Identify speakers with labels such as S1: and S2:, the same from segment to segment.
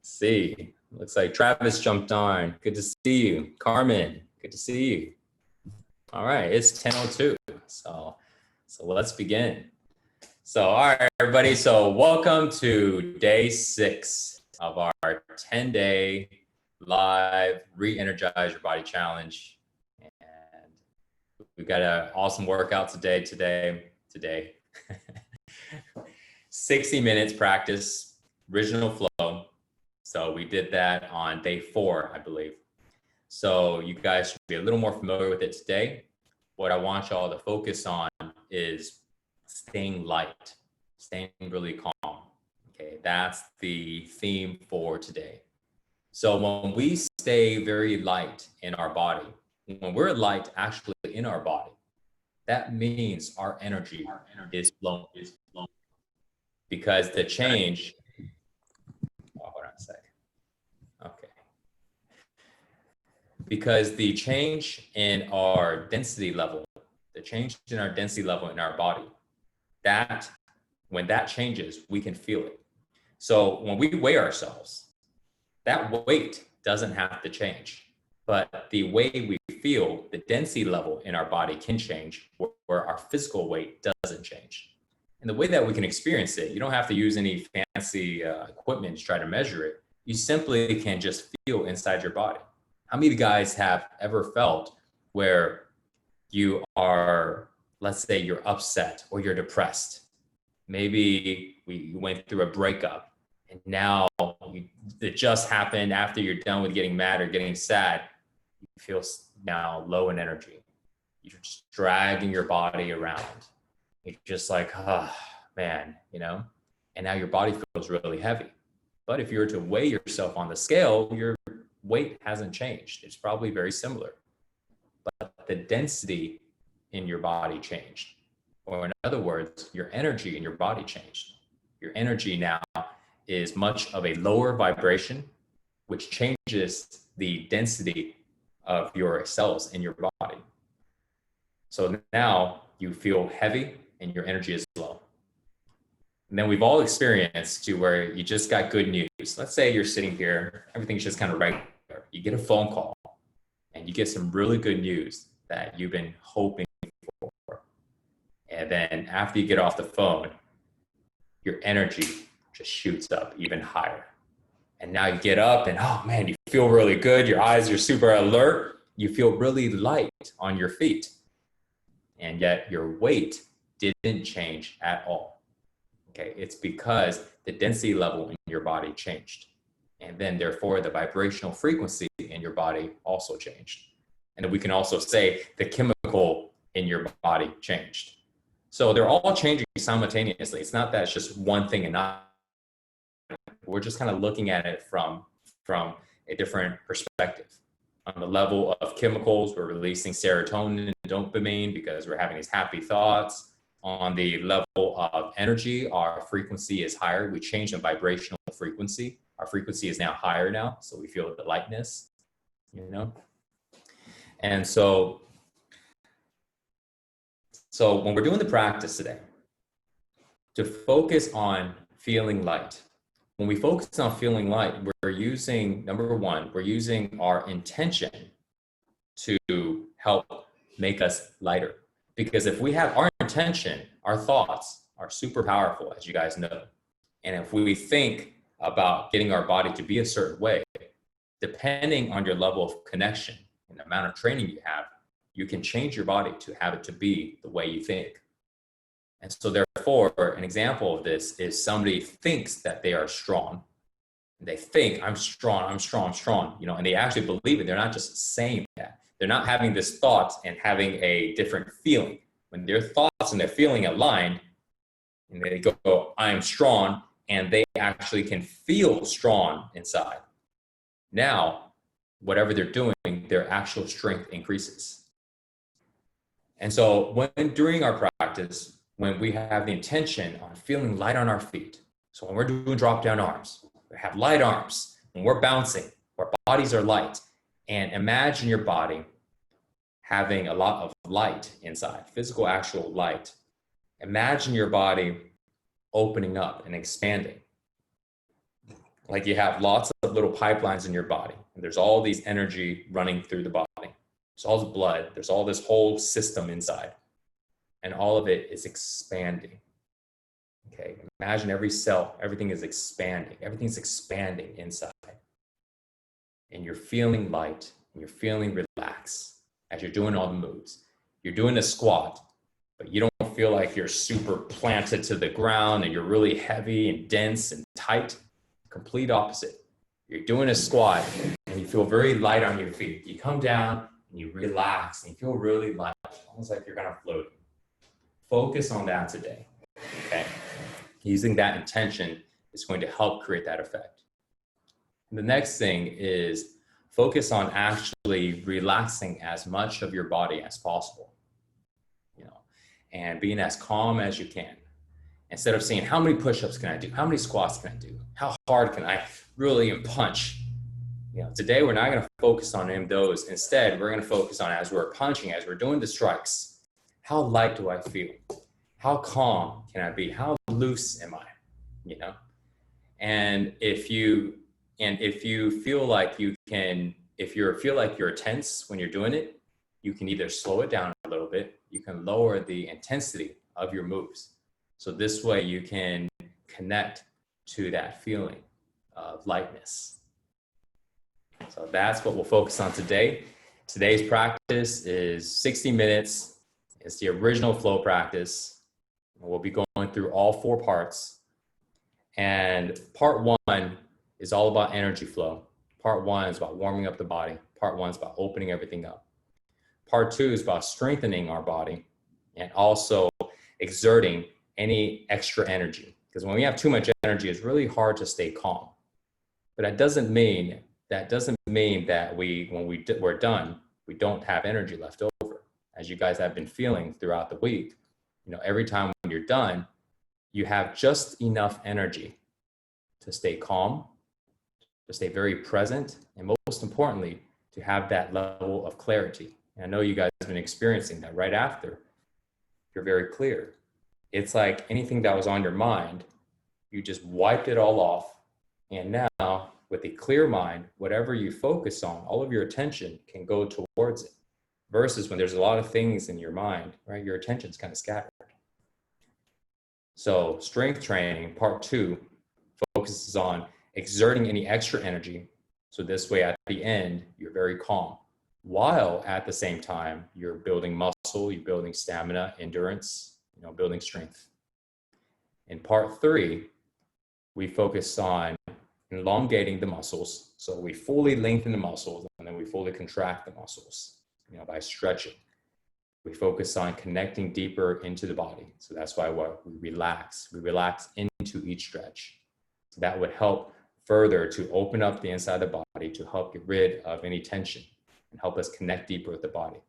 S1: See, looks like Travis jumped on. Good to see you. Carmen, good to see you. All right, it's 10:02. So let's begin. So, all right, everybody. So welcome to day 6 of our 10-day live Re-Energize Your Body Challenge. And we've got an awesome workout today. 60 minutes practice, original flow. So we did that on day 4, I believe. So you guys should be a little more familiar with it today. What I want y'all to focus on is staying light, staying really calm. Okay, that's the theme for today. So when we stay very light in our body, when we're light actually in our body, that means our energy is flowing. Because the change, hold on a sec. Okay. Because the change in our density level, in our body, when that changes, we can feel it. So when we weigh ourselves, that weight doesn't have to change, but the way we feel, the density level in our body can change where our physical weight doesn't change. And the way that we can experience it, you don't have to use any fancy equipment to try to measure it. You simply can just feel inside your body. How many of you guys have ever felt where you are, let's say you're upset or you're depressed? Maybe you went through a breakup and now it just happened after you're done with getting mad or getting sad. You feel now low in energy. You're just dragging your body around. You're just like, oh, man, and now your body feels really heavy. But if you were to weigh yourself on the scale, your weight hasn't changed. It's probably very similar. But the density in your body changed. Or in other words, your energy in your body changed. Your energy now is much of a lower vibration, which changes the density of your cells in your body. So now you feel heavy and your energy is low. And then we've all experienced to where you just got good news. Let's say you're sitting here, everything's just kind of regular. You get a phone call and you get some really good news that you've been hoping for. And then after you get off the phone, your energy just shoots up even higher. And now you get up and, oh man, you feel really good. Your eyes are super alert. You feel really light on your feet. And yet your weight didn't change at all. Okay, it's because the density level in your body changed. And then therefore the vibrational frequency in your body also changed. And then we can also say the chemical in your body changed. So they're all changing simultaneously. It's not that it's just one thing and not. We're just kind of looking at it from a different perspective. On the level of chemicals, we're releasing serotonin and dopamine because we're having these happy thoughts. On the level of energy, our frequency is higher. We change the vibrational frequency. Our frequency is now higher now, so we feel the lightness, And so when we're doing the practice today, to focus on feeling light. When we focus on feeling light, we're using, number one, we're using our intention to help make us lighter. Because if we have our intention, our thoughts are super powerful, as you guys know. And if we think about getting our body to be a certain way, depending on your level of connection and the amount of training you have, you can change your body to have it to be the way you think. And so therefore, an example of this is somebody thinks that they are strong. They think, I'm strong, and they actually believe it. They're not just saying that. They're not having this thought and having a different feeling. When their thoughts and their feeling align, and they go, I am strong, and they actually can feel strong inside. Now, whatever they're doing, their actual strength increases. And so during our practice, when we have the intention on feeling light on our feet, so when we're doing drop down arms, we have light arms, when we're bouncing, our bodies are light, and imagine your body having a lot of light inside, physical, actual light. Imagine your body opening up and expanding. like you have lots of little pipelines in your body, and there's all these energy running through the body. There's all this blood, there's all this whole system inside, and all of it is expanding. Okay, imagine every cell, everything is expanding, everything's expanding inside. And you're feeling light, and you're feeling relaxed as you're doing all the moves. You're doing a squat, but you don't feel like you're super planted to the ground and you're really heavy and dense and tight. Complete opposite. You're doing a squat and you feel very light on your feet. You come down and you relax and you feel really light, almost like you're gonna float. Focus on that today, okay? Using that intention is going to help create that effect. And the next thing is focus on actually relaxing as much of your body as possible, you know, and being as calm as you can. Instead of saying, how many push-ups can I do? How many squats can I do? How hard can I really punch? You know, today we're not going to focus on those. Instead, we're going to focus on, as we're punching, as we're doing the strikes, how light do I feel? How calm can I be? How loose am I? You know, and if you feel like you can, if you feel like you're tense when you're doing it, you can either slow it down a little bit. You can lower the intensity of your moves. So this way you can connect to that feeling of lightness. So that's what we'll focus on today. Today's practice is 60 minutes. It's the original flow practice. We'll be going through all 4 parts. And part 1 is all about energy flow. Part 1 is about warming up the body. Part 1 is about opening everything up. Part 2 is about strengthening our body and also exerting any extra energy. Because when we have too much energy, it's really hard to stay calm. But that doesn't mean that when we're done, we don't have energy left over. As you guys have been feeling throughout the week, you know, every time when you're done, you have just enough energy to stay calm, to stay very present, and most importantly, to have that level of clarity. And I know you guys have been experiencing that right after. You're very clear. It's like anything that was on your mind, you just wiped it all off. And now with a clear mind, whatever you focus on, all of your attention can go towards it. Versus when there's a lot of things in your mind, right? Your attention's kind of scattered. So strength training, part 2, focuses on exerting any extra energy. So this way at the end, you're very calm. While at the same time, you're building muscle, you're building stamina, endurance, you know, building strength. In part 3, we focus on elongating the muscles. So we fully lengthen the muscles and then we fully contract the muscles, you know, by stretching. We focus on connecting deeper into the body. So that's why we relax. We relax into each stretch. So that would help further to open up the inside of the body to help get rid of any tension and help us connect deeper with the body.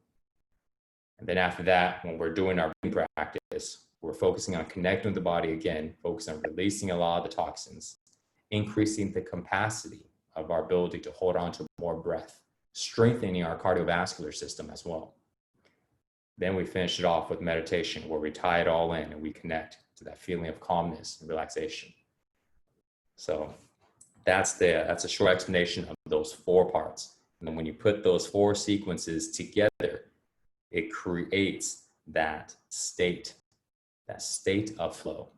S1: And then after that, when we're doing our breathing practice, we're focusing on connecting with the body again, focusing on releasing a lot of the toxins, increasing the capacity of our ability to hold on to more breath, strengthening our cardiovascular system as well. Then we finish it off with meditation where we tie it all in and we connect to that feeling of calmness and relaxation. So that's a short explanation of those 4 parts. And then when you put those 4 sequences together, it creates that state of flow.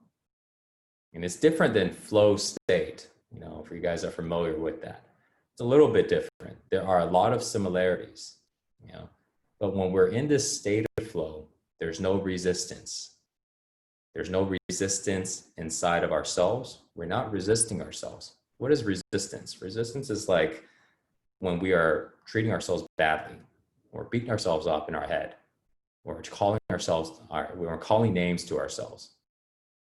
S1: And it's different than flow state, you know, if you guys are familiar with that. It's a little bit different. There are a lot of similarities, you know, but when we're in this state of flow, there's no resistance. There's no resistance inside of ourselves. We're not resisting ourselves. What is resistance? Resistance is like when we are treating ourselves badly, or beating ourselves up in our head, or we're calling names to ourselves.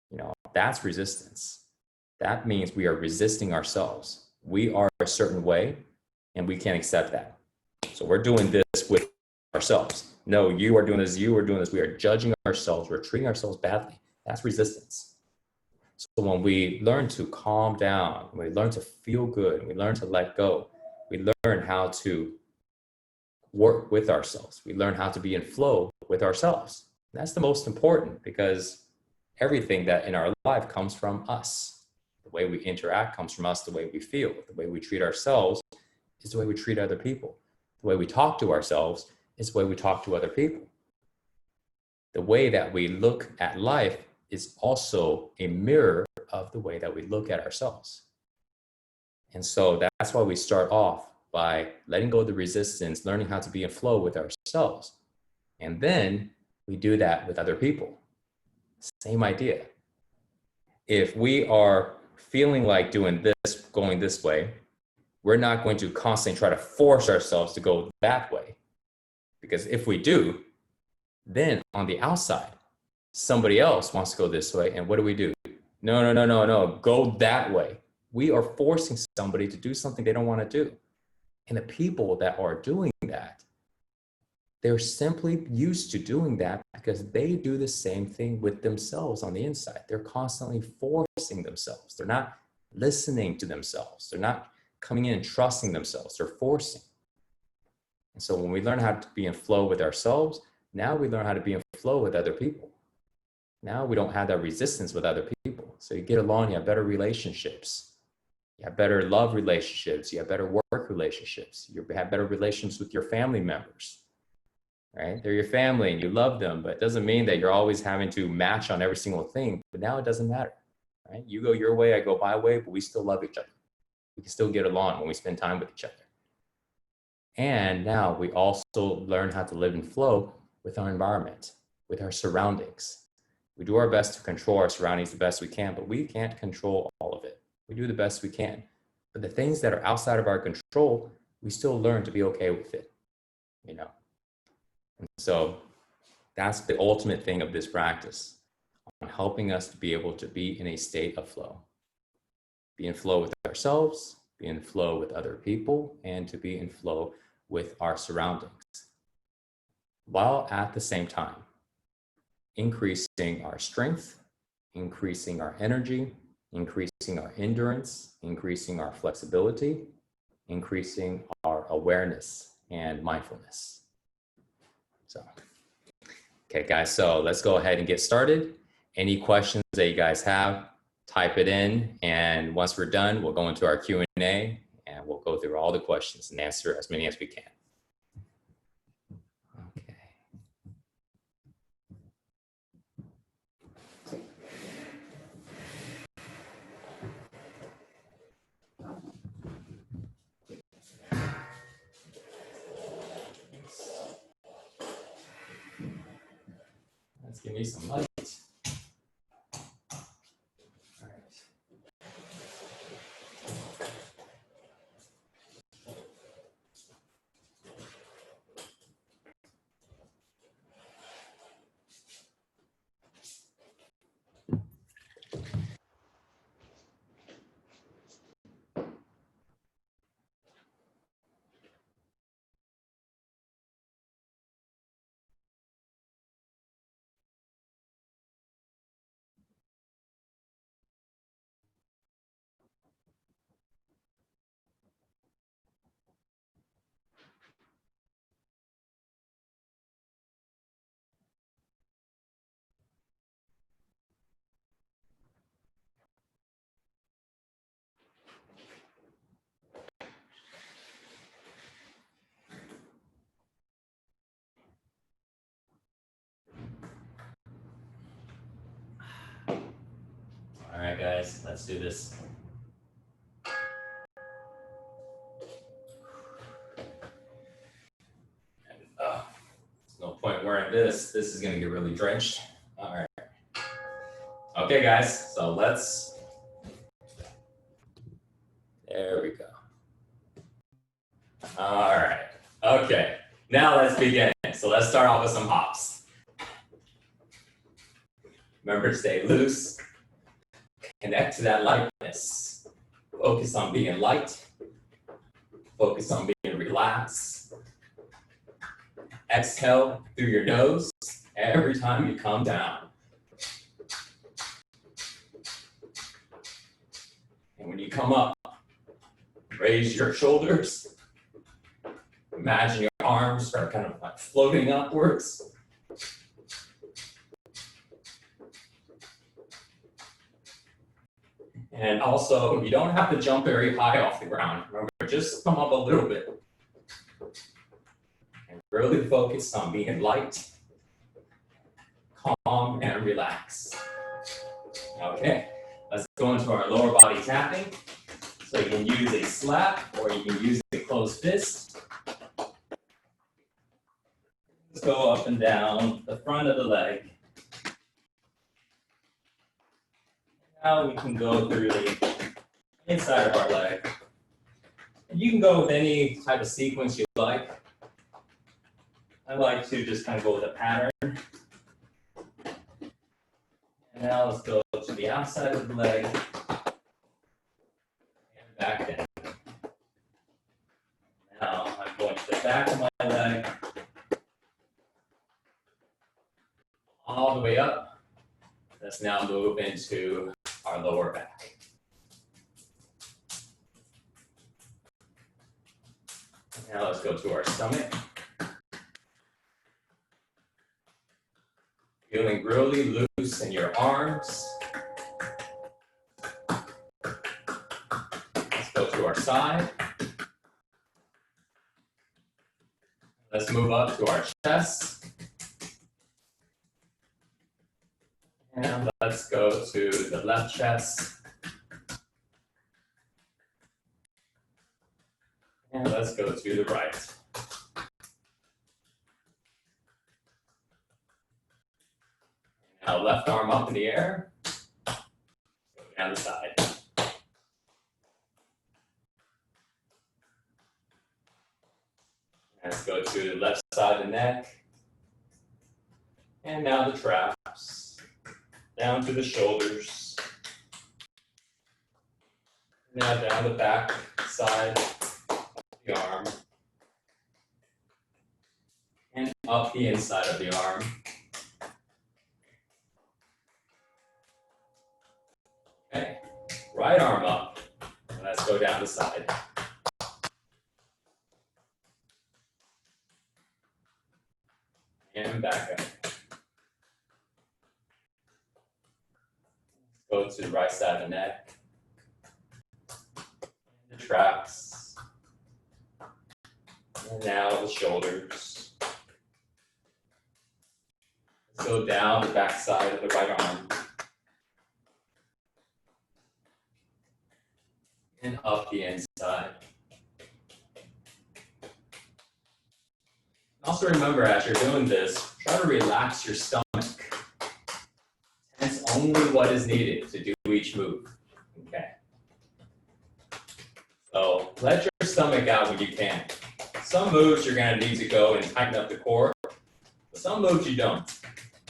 S1: You know, that's resistance. That means we are resisting ourselves. We are a certain way and we can't accept that. So we're doing this with ourselves. No, you are doing this, we are judging ourselves, we're treating ourselves badly. That's resistance. So when we learn to calm down, we learn to feel good, we learn to let go, we learn how to work with ourselves. We learn how to be in flow with ourselves. That's the most important, because everything that in our life comes from us. The way we interact comes from us, the way we feel. The way we treat ourselves is the way we treat other people. The way we talk to ourselves is the way we talk to other people. The way that we look at life is also a mirror of the way that we look at ourselves. And so that's why we start off by letting go of the resistance, learning how to be in flow with ourselves. And then we do that with other people. Same idea. If we are feeling like doing this, going this way, we're not going to constantly try to force ourselves to go that way. Because if we do, then on the outside, somebody else wants to go this way. And what do? No, go that way. We are forcing somebody to do something they don't want to do. And the people that are doing that, they're simply used to doing that because they do the same thing with themselves on the inside. They're constantly forcing themselves. They're not listening to themselves. They're not coming in and trusting themselves. They're forcing. And so when we learn how to be in flow with ourselves, now we learn how to be in flow with other people. Now we don't have that resistance with other people. So you get along, you have better relationships. You have better love relationships. You have better work relationships. You have better relationships with your family members, right? They're your family and you love them, but it doesn't mean that you're always having to match on every single thing. But now it doesn't matter, right? You go your way, I go my way, but we still love each other. We can still get along when we spend time with each other. And now we also learn how to live in flow with our environment, with our surroundings. We do our best to control our surroundings the best we can, but we can't control all of it. We do the best we can. But the things that are outside of our control, we still learn to be okay with it, you know? And so that's the ultimate thing of this practice, on helping us to be able to be in a state of flow. Be in flow with ourselves, be in flow with other people, and to be in flow with our surroundings, while at the same time increasing our strength, increasing our energy, increasing our endurance, increasing our flexibility, increasing our awareness and mindfulness. So, okay, guys, so let's go ahead and get started. Any questions that you guys have, type it in, and once we're done, we'll go into our Q&A and we'll go through all the questions and answer as many as we can. Okay. Let's give me some light. All right, guys, let's do this. And, there's no point wearing this. This is gonna get really drenched. All right. Okay, guys, so there we go. All right, okay, now let's begin. So let's start off with some hops. Remember to stay loose. Connect to that lightness. Focus on being light. Focus on being relaxed. Exhale through your nose every time you come down. And when you come up, raise your shoulders. Imagine your arms start kind of like floating upwards. And also, you don't have to jump very high off the ground. Remember, just come up a little bit. And really focus on being light, calm, and relaxed. Okay, let's go into our lower body tapping. So you can use a slap or you can use a closed fist. Let's go up and down the front of the leg. Now we can go through the inside of our leg. And you can go with any type of sequence you like. I like to just kind of go with a pattern. And now let's go to the outside of the leg and back down. Now I'm going to the back of my leg, all the way up. Let's now move into our lower back. Now let's go to our stomach. Feeling really loose in your arms. Let's go to our side. Let's move up to our chest. And let's go to the left chest. And let's go to the right. Now left arm up in the air. Go down the side. Let's go to the left side of the neck. And now the traps. Down to the shoulders. Now down the back side of the arm. And up the inside of the arm. Okay, right arm up. And let's go down the side. And back up. Go to the right side of the neck. And the traps. And now the shoulders. Let's go down the back side of the right arm. And up the inside. Also remember, as you're doing this, try to relax your stomach. Tense only what is needed to do each move. Okay. So let your stomach out when you can. Some moves you're going to need to go and tighten up the core. But some moves you don't.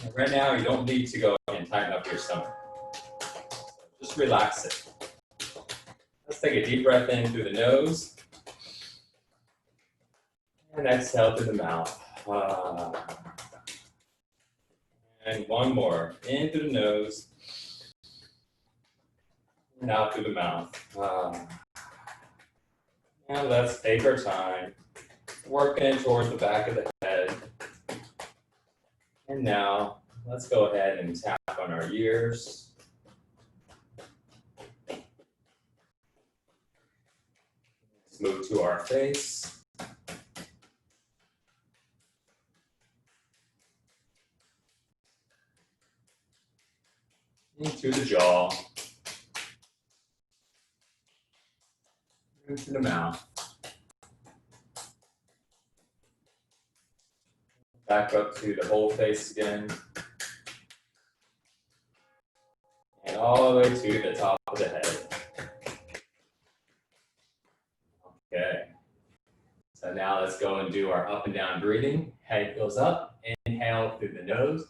S1: And right now, you don't need to go and tighten up your stomach. Just relax it. Let's take a deep breath in through the nose. And exhale through the mouth. And one more. In through the nose. And out through the mouth. And let's take our time. Working towards the back of the head. And now, let's go ahead and tap on our ears. Let's move to our face. Into the jaw. Into the mouth. Back up to the whole face again. And all the way to the top of the head. Okay. So now let's go and do our up and down breathing. Head goes up, inhale through the nose.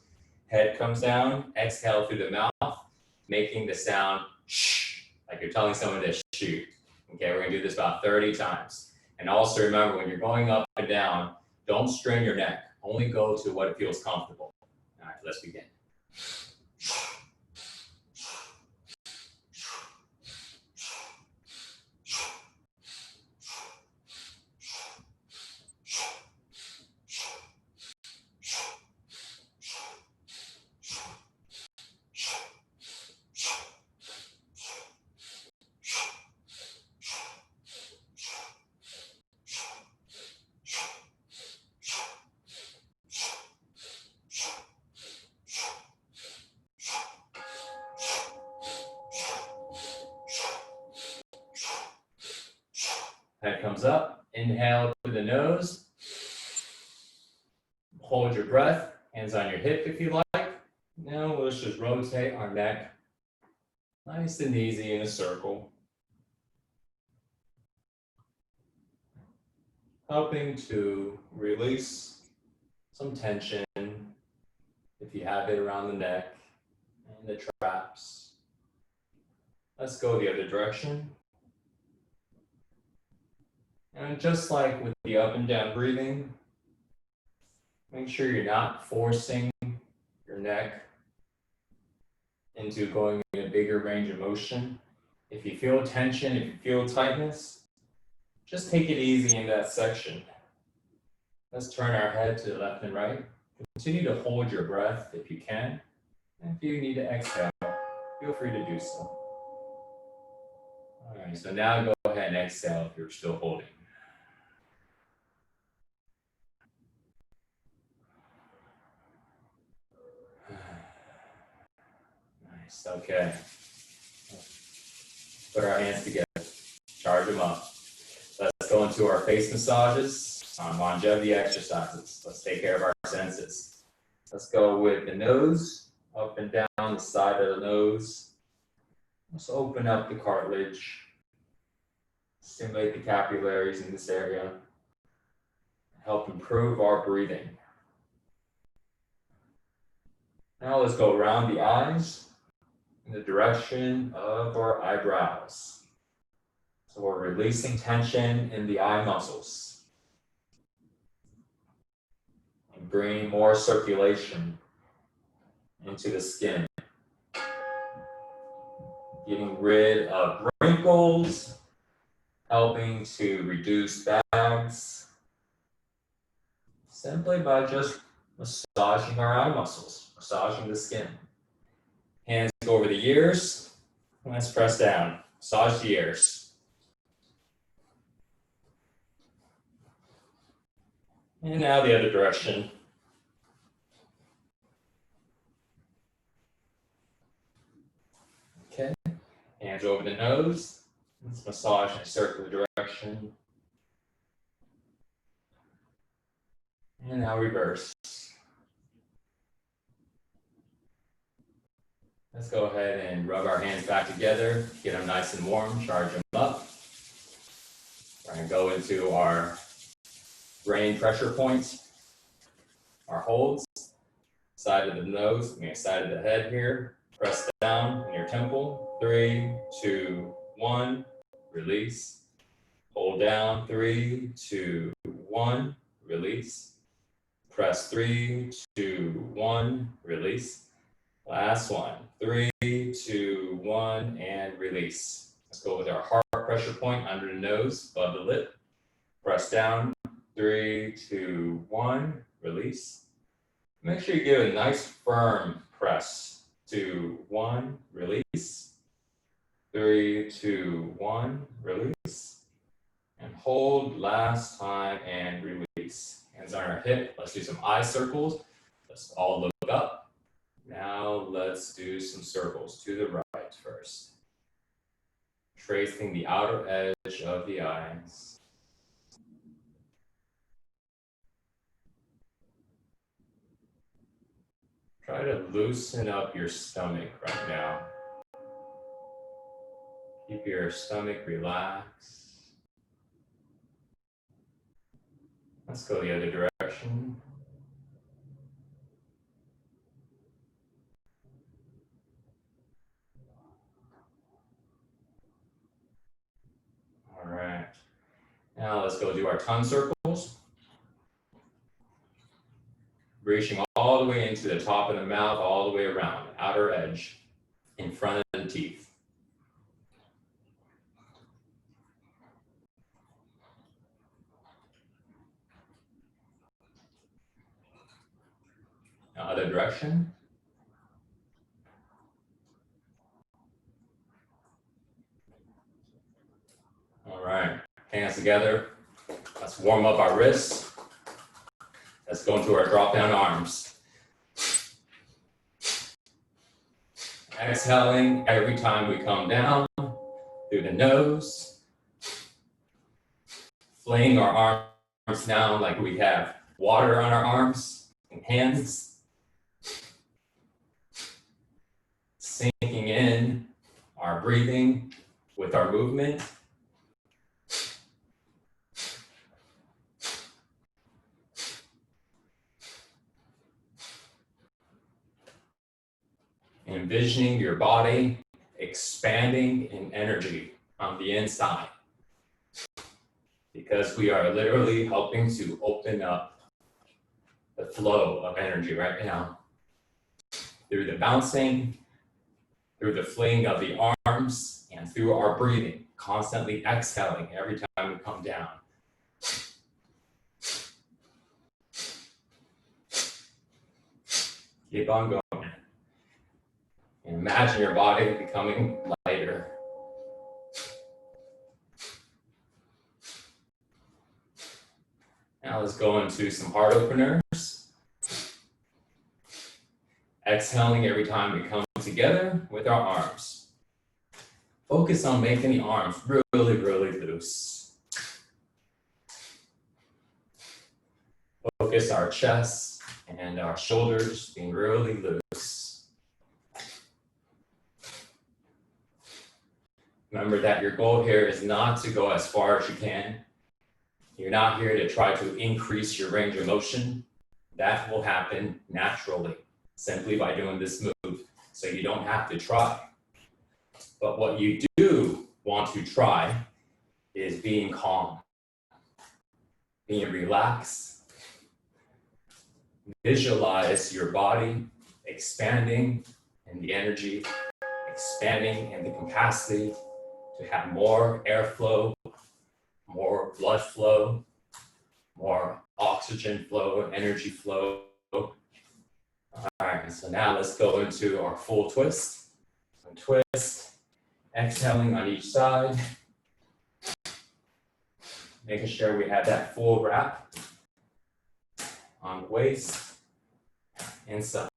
S1: Head comes down, exhale through the mouth, making the sound shh, like you're telling someone to shoot. Okay, we're gonna do this about 30 times. And also remember, when you're going up and down, don't strain your neck. Only go to what feels comfortable. All right, let's begin. Head comes up. Inhale through the nose. Hold your breath. Hands on your hip if you like. Now let's just rotate our neck nice and easy in a circle. Helping to release some tension if you have it around the neck and the traps. Let's go the other direction. And just like with the up and down breathing, make sure you're not forcing your neck into going in a bigger range of motion. If you feel tension, if you feel tightness, just take it easy in that section. Let's turn our head to the left and right. Continue to hold your breath if you can. And if you need to exhale, feel free to do so. All right, so now go ahead and exhale if you're still holding. Nice, okay. Put our hands together, charge them up. Let's go into our face massages, longevity exercises. Let's take care of our senses. Let's go with the nose, up and down the side of the nose. Let's open up the cartilage, stimulate the capillaries in this area, help improve our breathing. Now let's go around the eyes in the direction of our eyebrows. So we're releasing tension in the eye muscles and bringing more circulation into the skin. Getting rid of wrinkles, helping to reduce bags, simply by just massaging our eye muscles, massaging the skin. Hands go over the ears. Let's press down. Massage the ears. And now the other direction. Okay. Hands over the nose. Let's massage in a circular direction. And now reverse. Let's go ahead and rub our hands back together, get them nice and warm, charge them up. We're going to go into our brain pressure points, our holds, side of the nose, side of the head here. Press down in your temple. 3, 2, 1, release. Hold down. 3, 2, 1, release. Press 3, 2, 1, release. Last one. 3, 2, 1, and release. Let's go with our heart pressure point under the nose, above the lip. Press down. 3, 2, 1, release. Make sure you give a nice firm press. 2, 1, release. 3, 2, 1, release. And hold last time and release. Hands on our hip. Let's do some eye circles. Let's all look up. Now let's do some circles to the right first. Tracing the outer edge of the eyes. Try to loosen up your stomach right now. Keep your stomach relaxed. Let's go the other direction. All right. Now let's go do our tongue circles. Reaching all the way into the top of the mouth, all the way around, outer edge, in front of the teeth. Now, other direction. All right, hands together. Let's warm up our wrists. Let's go into our drop down arms. Exhaling every time we come down through the nose. laying our arms down like we have water on our arms and hands. Sinking in our breathing with our movement. Envisioning your body expanding in energy on the inside, because we are literally helping to open up the flow of energy right now through the bouncing, through the fling of the arms, and through our breathing, constantly exhaling every time we come down. Keep on going. And imagine your body becoming lighter. Now let's go into some heart openers. Exhaling every time we come together with our arms. Focus on making the arms really, really loose. Focus our chest and our shoulders being really loose. Remember that your goal here is not to go as far as you can. You're not here to try to increase your range of motion. That will happen naturally, simply by doing this move, so you don't have to try. But what you do want to try is being calm, being relaxed. Visualize your body expanding in the energy, expanding in the capacity to have more airflow, more blood flow, more oxygen flow, energy flow. All right, so now let's go into our full twist. So twist, exhaling on each side, making sure we have that full wrap on the waist, inside.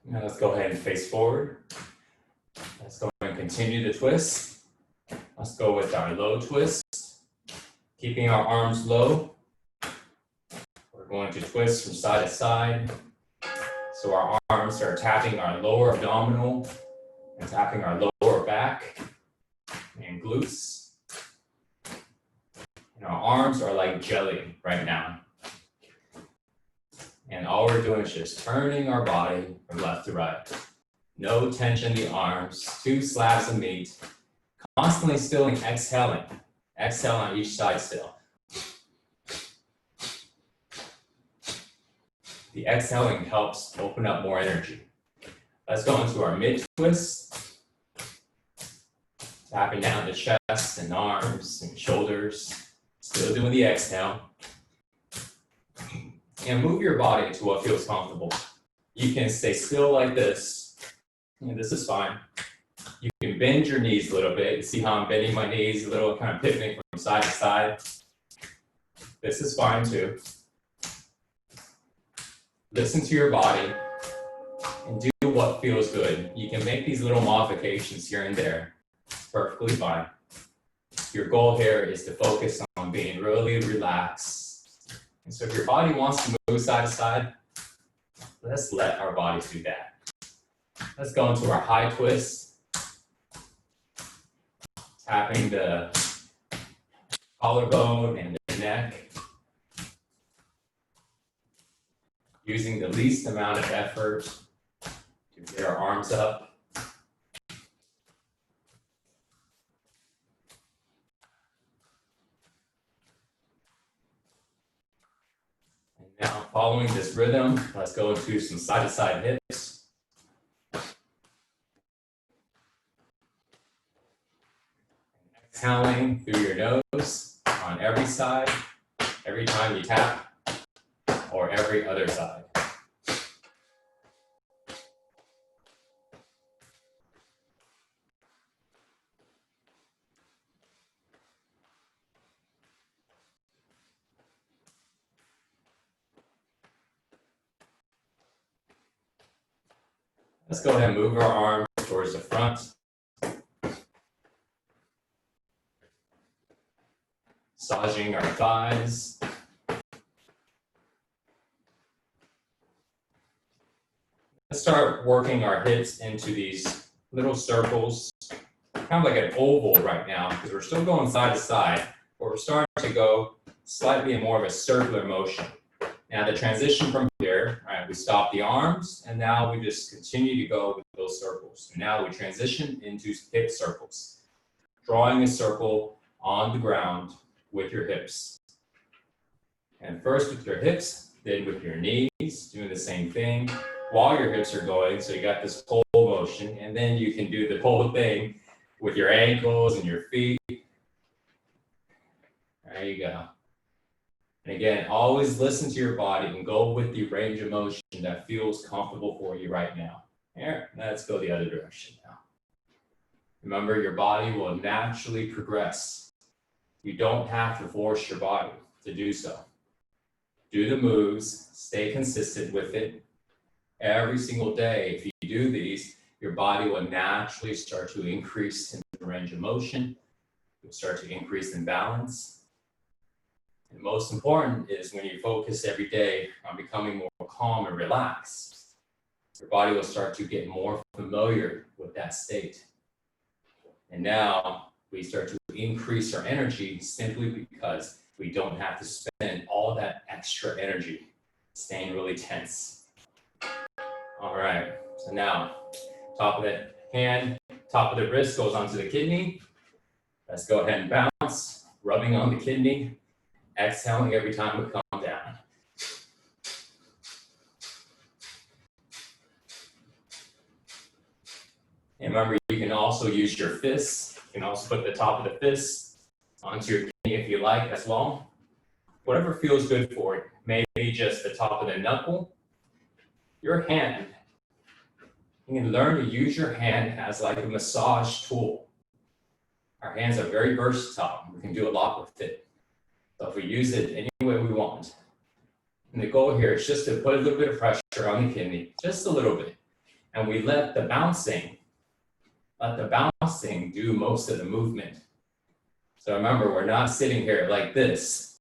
S1: Now let's go ahead and face forward. Let's go ahead and continue the twist. Let's go with our low twist. Keeping our arms low. We're going to twist from side to side. So our arms are tapping our lower abdominal and tapping our lower back and glutes. And our arms are like jelly right now. And all we're doing is just turning our body from left to right. No tension in the arms, 2 slabs of meat. Constantly still exhaling. Exhale on each side still. The exhaling helps open up more energy. Let's go into our mid twist. Tapping down the chest and arms and shoulders. Still doing the exhale. And move your body to what feels comfortable. You can stay still like this, and this is fine. You can bend your knees a little bit. You see how I'm bending my knees a little, kind of pivoting from side to side. This is fine too. Listen to your body and do what feels good. You can make these little modifications here and there. It's perfectly fine. Your goal here is to focus on being really relaxed. And so if your body wants to move side to side, let's let our bodies do that. Let's go into our high twist. Tapping the collarbone and the neck. Using the least amount of effort to get our arms up. Now, following this rhythm, let's go into some side-to-side hips. Exhaling through your nose on every side, every time you tap, or every other side. Let's go ahead and move our arms towards the front. Massaging our thighs. Let's start working our hips into these little circles, kind of like an oval right now, because we're still going side to side, but we're starting to go slightly in more of a circular motion. Now the transition from here, all right, we stop the arms, and now we just continue to go with those circles. And now we transition into hip circles, drawing a circle on the ground with your hips. And first with your hips, then with your knees, doing the same thing while your hips are going. So you got this pole motion, and then you can do the whole thing with your ankles and your feet. There you go. And again, always listen to your body and go with the range of motion that feels comfortable for you right now. Here, let's go the other direction now. Remember, your body will naturally progress. You don't have to force your body to do so. Do the moves, stay consistent with it. Every single day, if you do these, your body will naturally start to increase in the range of motion. You'll start to increase in balance. And most important is when you focus every day on becoming more calm and relaxed, your body will start to get more familiar with that state. And now we start to increase our energy simply because we don't have to spend all that extra energy staying really tense. All right, so now top of the hand, top of the wrist goes onto the kidney. Let's go ahead and bounce, rubbing on the kidney, exhaling every time we come down. And remember, you can also use your fists. You can also put the top of the fist onto your kidney if you like as well. Whatever feels good for you. Maybe just the top of the knuckle. Your hand, you can learn to use your hand as like a massage tool. Our hands are very versatile. We can do a lot with it. So if we use it any way we want. And the goal here is just to put a little bit of pressure on the kidney, just a little bit. And we let the bouncing do most of the movement. So remember, we're not sitting here like this.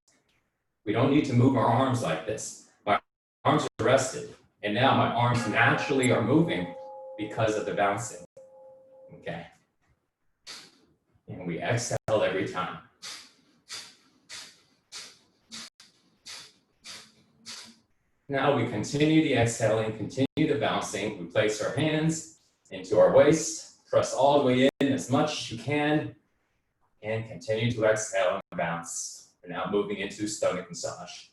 S1: We don't need to move our arms like this. My arms are rested. And now my arms naturally are moving because of the bouncing. Okay. And we exhale every time. Now we continue the exhaling, continue the bouncing. We place our hands into our waist, press all the way in as much as you can, and continue to exhale and bounce. We're now moving into stomach massage.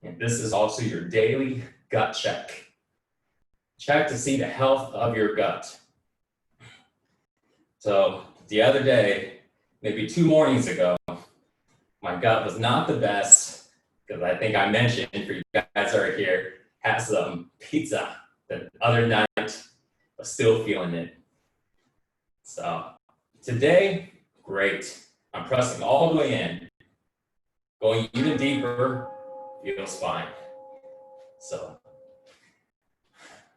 S1: And this is also your daily gut check. Check to see the health of your gut. So the other day, maybe 2 mornings ago, my gut was not the best because I think I mentioned for you guys that are here, had some pizza the other night, but still feeling it. So today, great. I'm pressing all the way in. Going even deeper, feels fine. So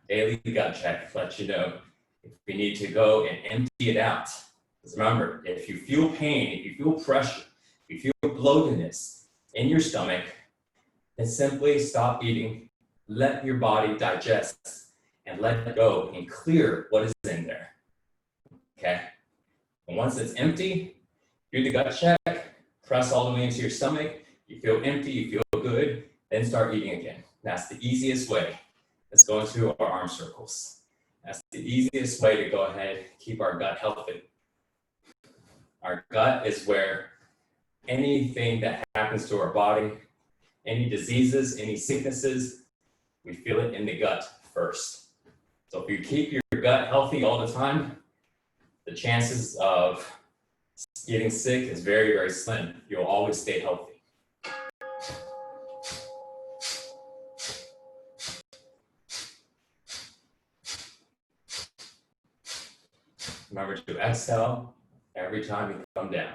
S1: daily gut check lets you know if we need to go and empty it out. Because remember, if you feel pain, if you feel pressure, if you feel bloatedness in your stomach, then simply stop eating, let your body digest, and let it go and clear what is in there. Okay? And once it's empty, do the gut check, press all the way into your stomach. You feel empty, you feel good, then start eating again. That's the easiest way. Let's go into our arm circles. That's the easiest way to go ahead and keep our gut healthy. Our gut is where anything that happens to our body, any diseases, any sicknesses, we feel it in the gut first. So if you keep your gut healthy all the time, the chances of getting sick is very, very slim. You'll always stay healthy. Remember to exhale every time you come down.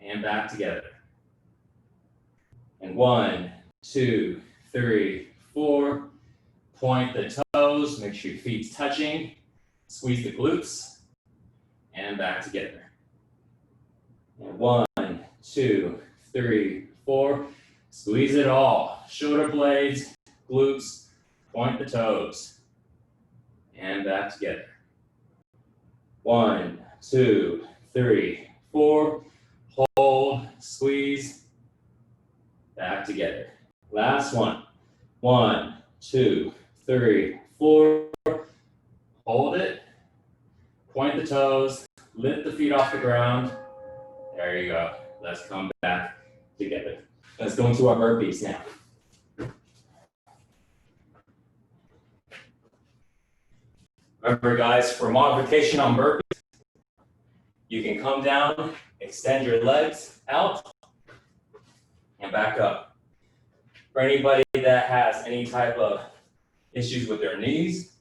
S1: and back together. And 1, 2, 3, 4. Point the toes, make sure your feet's touching. Squeeze the glutes, and back together. And 1, 2, 3, 4. Squeeze it all. Shoulder blades, glutes, point the toes, and back together. 1, 2, 3, 4. Hold, squeeze, back together. Last one. 1, 2, 3, 4. Hold it. Point the toes. Lift the feet off the ground. There you go. Let's come back together. Let's go into our burpees now. Remember, guys, for modification on burpees, you can come down, extend your legs out, and back up. For anybody that has any type of issues with their knees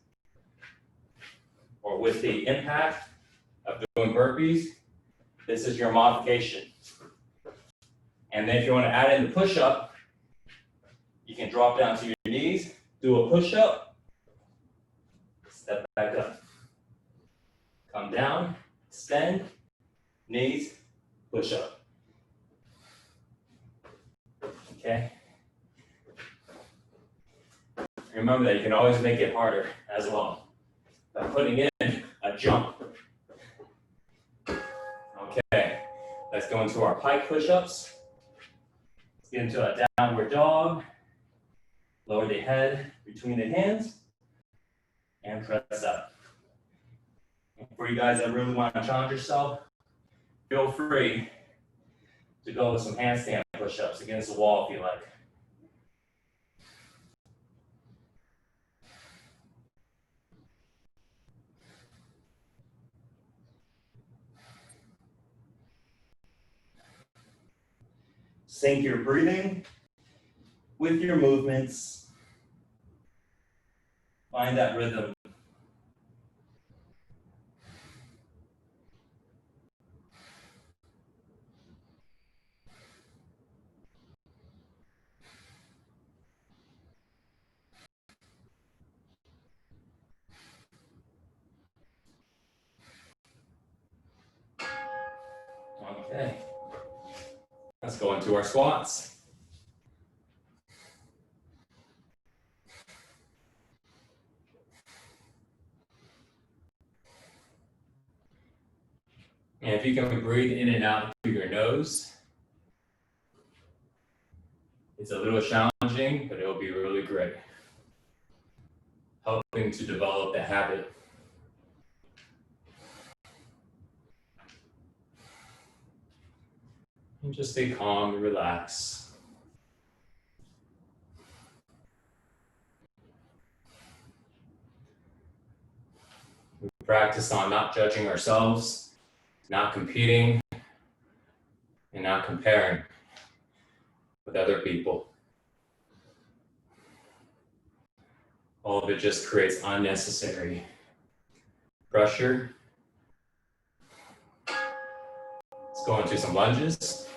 S1: or with the impact of doing burpees, this is your modification. And then if you want to add in the push-up, you can drop down to your knees, do a push-up, step back up. Come down, extend, knees, push-up. Okay? Remember that you can always make it harder as well by putting in a jump. Okay, let's go into our pike push-ups. Let's get into a downward dog. Lower the head between the hands and press up. For you guys that really want to challenge yourself, feel free to go with some handstand push-ups against the wall if you like. Sync your breathing with your movements. Find that rhythm. Okay. Let's go into our squats. And if you can breathe in and out through your nose, it's a little challenging, but it'll be really great. Helping to develop the habit. And just stay calm and relax. We practice on not judging ourselves, not competing, and not comparing with other people. All of it just creates unnecessary pressure. Let's go into some lunges.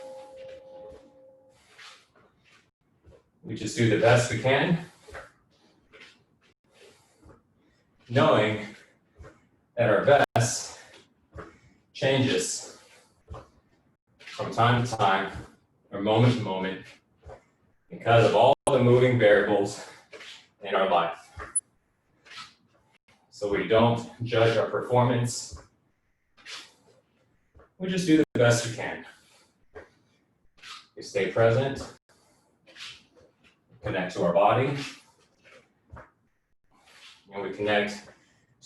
S1: We just do the best we can, knowing that our best changes from time to time or moment to moment because of all the moving variables in our life. So we don't judge our performance. We just do the best we can. We stay present, connect to our body, and we connect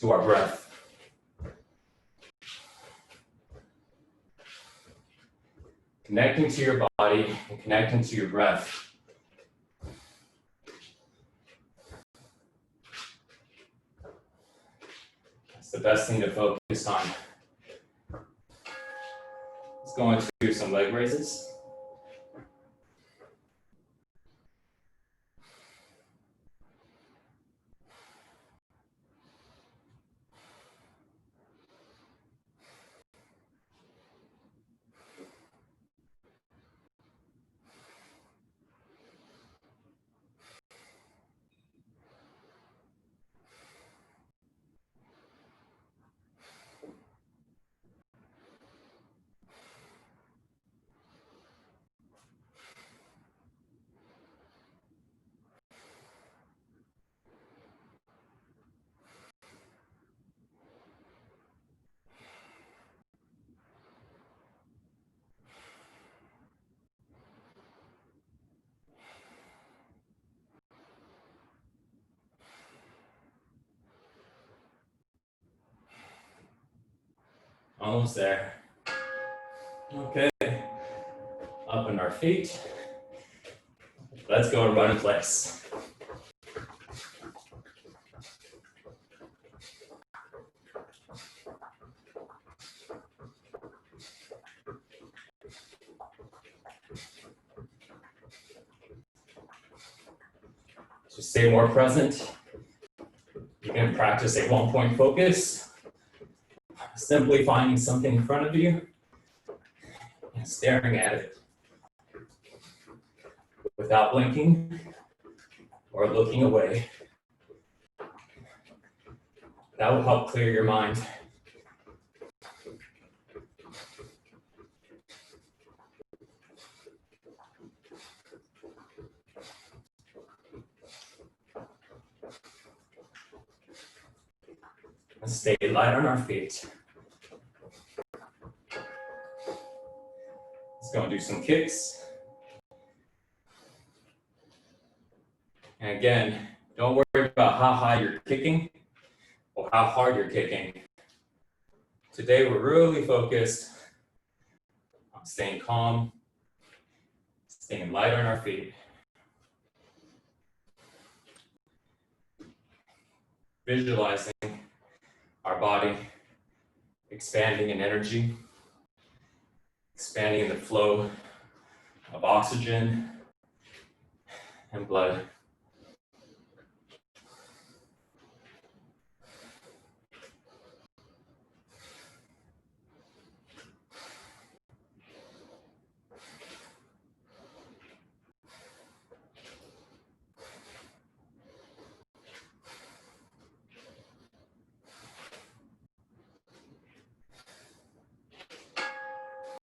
S1: to our breath. Connecting to your body and connecting to your breath. That's the best thing to focus on. Let's go into some leg raises. Almost there. Okay. Up on our feet. Let's go and run in place. To stay more present, you can practice a one-point focus, simply finding something in front of you and staring at it without blinking or looking away. That will help clear your mind. And stay light on our feet. Let's go and do some kicks. And again, don't worry about how high you're kicking or how hard you're kicking. Today, we're really focused on staying calm, staying light on our feet. Visualizing our body expanding in energy, expanding in the flow of oxygen and blood.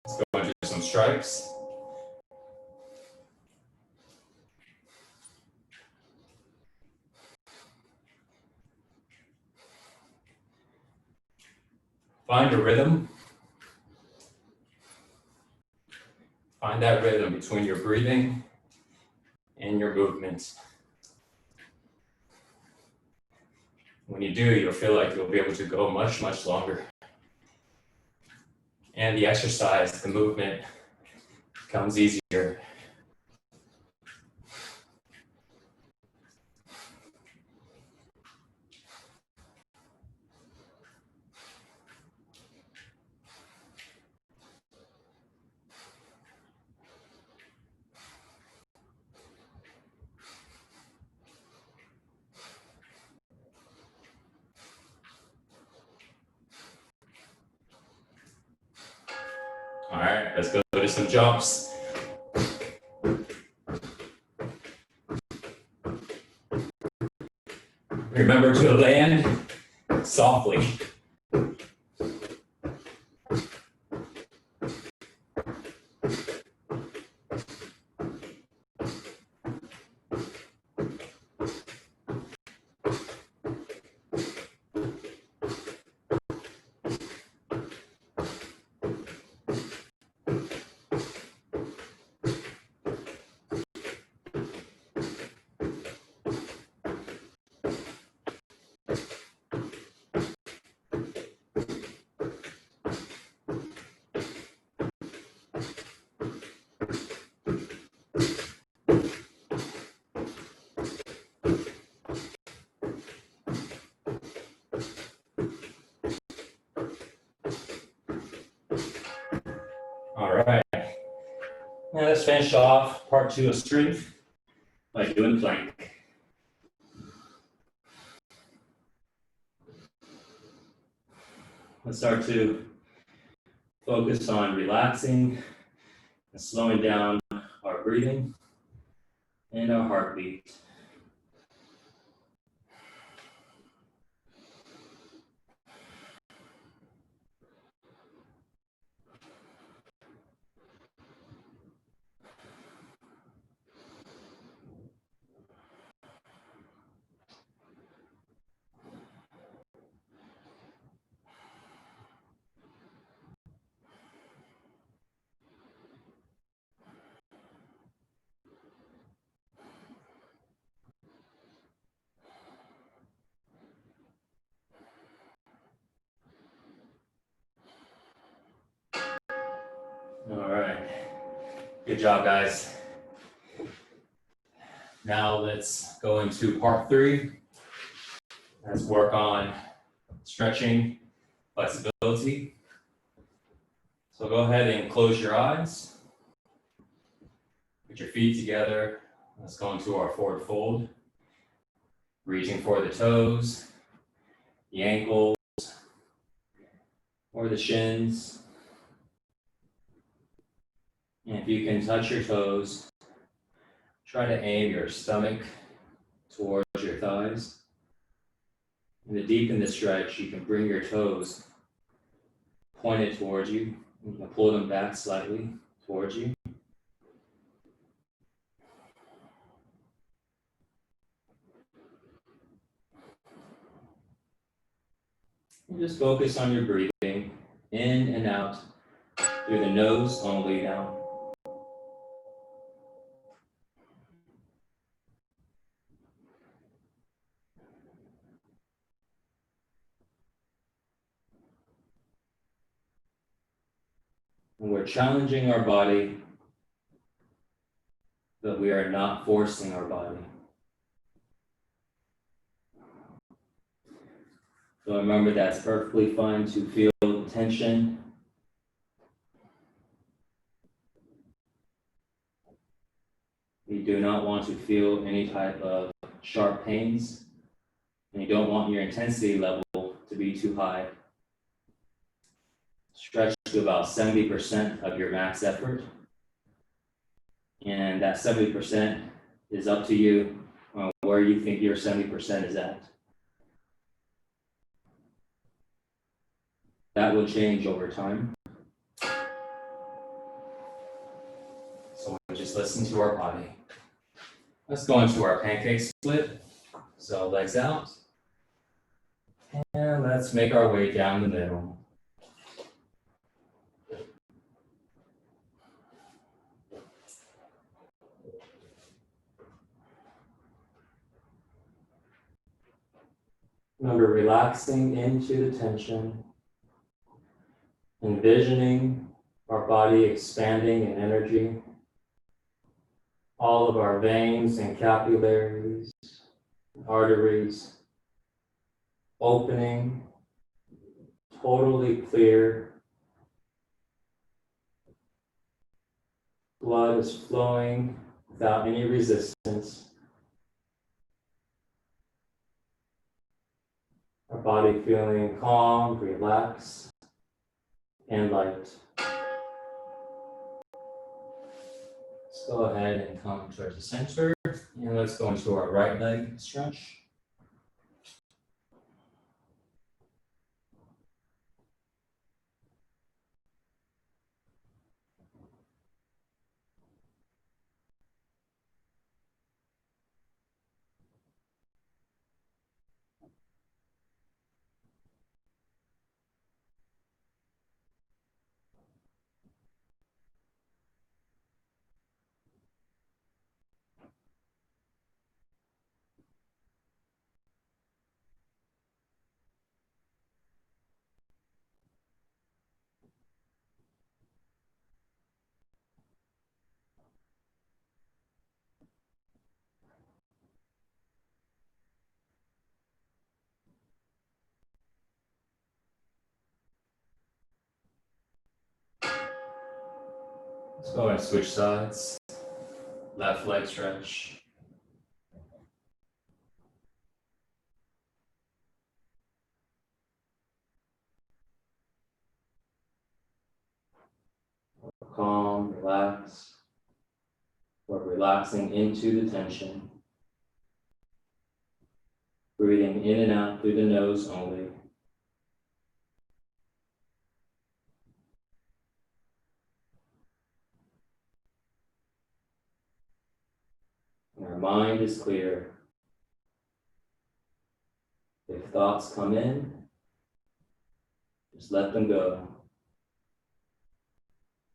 S1: Let's go and do some strikes. Find a rhythm. Find that rhythm between your breathing and your movement. When you do, you'll feel like you'll be able to go much, much longer. And the exercise, the movement, becomes easier. All right, let's go to some jumps. Remember to land softly. All right, now let's finish off part 2 of strength by doing plank. Let's start to focus on relaxing and slowing down our breathing and our heartbeat. Good job, guys. Now let's go into part 3. Let's work on stretching, flexibility. So go ahead and close your eyes. Put your feet together. Let's go into our forward fold. Reaching for the toes, the ankles, or the shins. And if you can touch your toes, try to aim your stomach towards your thighs. And to deepen the stretch, you can bring your toes pointed towards you. You can pull them back slightly towards you. And just focus on your breathing in and out through the nose only now. And we're challenging our body, but we are not forcing our body. So remember, that's perfectly fine to feel tension. You do not want to feel any type of sharp pains, and you don't want your intensity level to be too high. Stretch to about 70% of your max effort, and that 70% is up to you on where you think your 70% is at. That will change over time. So we just listen to our body. Let's go into our pancake split. So legs out. And let's make our way down the middle. Remember, relaxing into the tension, envisioning our body expanding in energy, all of our veins and capillaries, arteries, opening, totally clear. Blood is flowing without any resistance. Our body feeling calm, relaxed, and light. Let's go ahead and come towards the center, and let's go into our right leg stretch. Let's go and switch sides. Left leg stretch. Calm, relax. We're relaxing into the tension. Breathing in and out through the nose only. And our mind is clear. If thoughts come in, just let them go.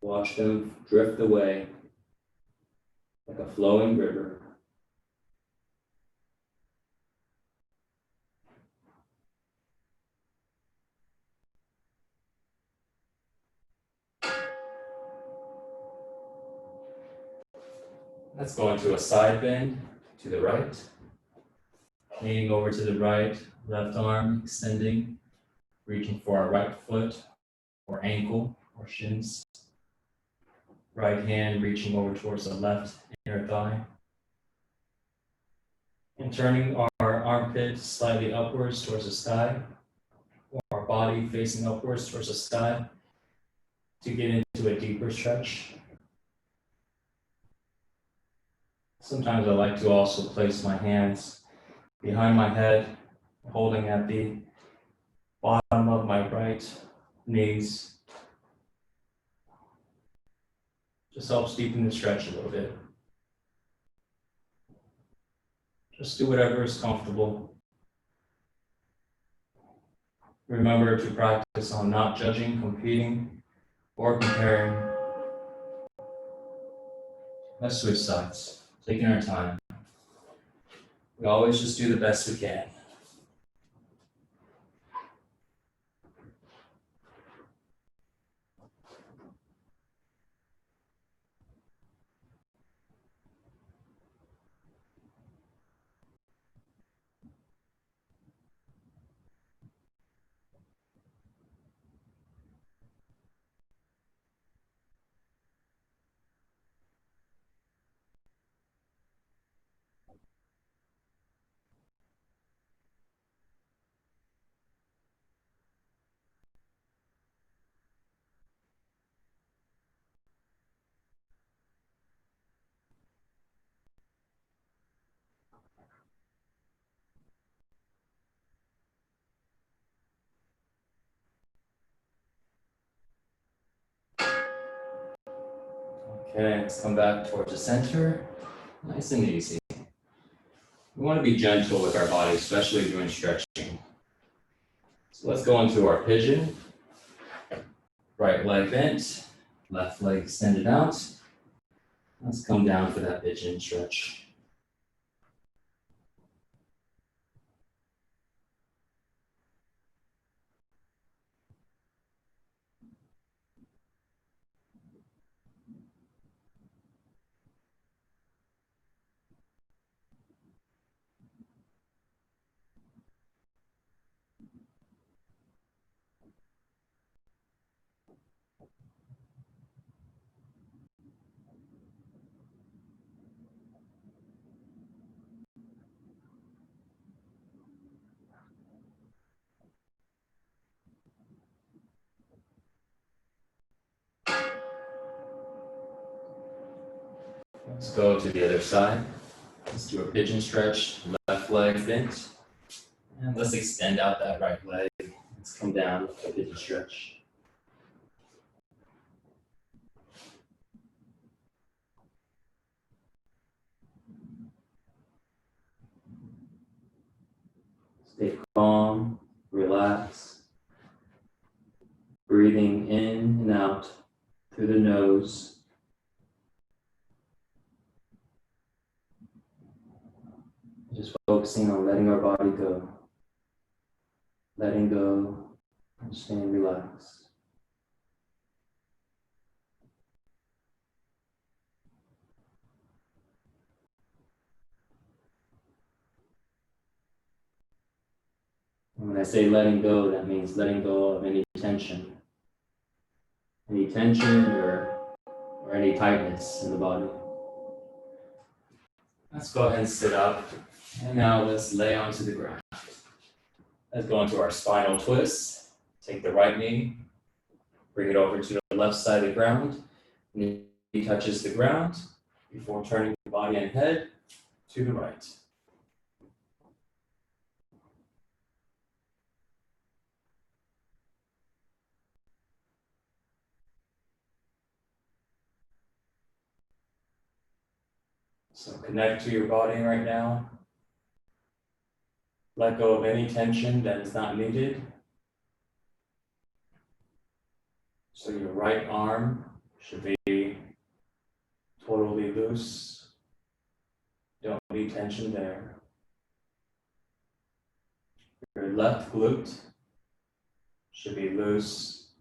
S1: Watch them drift away like a flowing river. Let's go into a side bend to the right. Leaning over to the right, left arm extending, reaching for our right foot or ankle or shins. Right hand reaching over towards the left inner thigh. And turning our armpit slightly upwards towards the sky, or our body facing upwards towards the sky to get into a deeper stretch. Sometimes I like to also place my hands behind my head, holding at the bottom of my right knees. Just helps deepen the stretch a little bit. Just do whatever is comfortable. Remember to practice on not judging, competing, or comparing. Let's switch sides, taking our time. We always just do the best we can. Okay, let's come back towards the center. Nice and easy. We want to be gentle with our body, especially doing stretching. So let's go into our pigeon. Right leg bent, left leg extended out. Let's come down for that pigeon stretch. Let's go to the other side. Let's do a pigeon stretch, left leg bent. And let's extend out that right leg. Let's come down, a pigeon stretch. Stay calm, relax. Breathing in and out through the nose. Just focusing on letting our body go. Letting go and staying relaxed. And when I say letting go, that means letting go of any tension. Any tension or any tightness in the body. Let's go ahead and sit up. And now let's lay onto the ground. Let's go into our spinal twist. Take the right knee, bring it over to the left side of the ground. Knee touches the ground before turning the body and head to the right. So connect to your body right now. Let go of any tension that is not needed. So your right arm should be totally loose. Don't need tension there. Your left glute should be loose.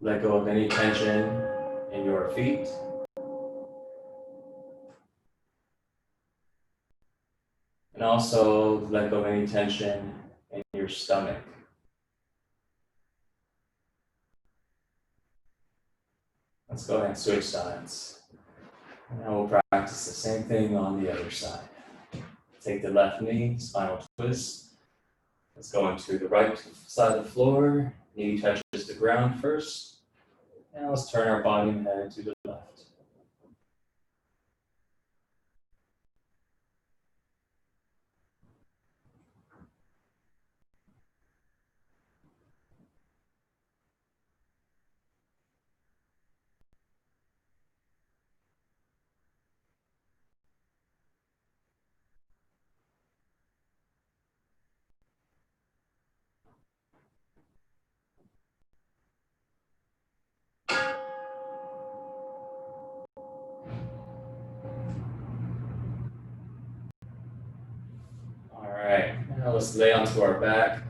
S1: Let go of any tension in your feet. And also let go of any tension in your stomach. Let's go ahead and switch sides. Now we'll practice the same thing on the other side. Take the left knee, spinal twist. Let's go into the right side of the floor. Knee touches the ground first. Now let's turn our body and head to the left. All right, now let's lay onto our back.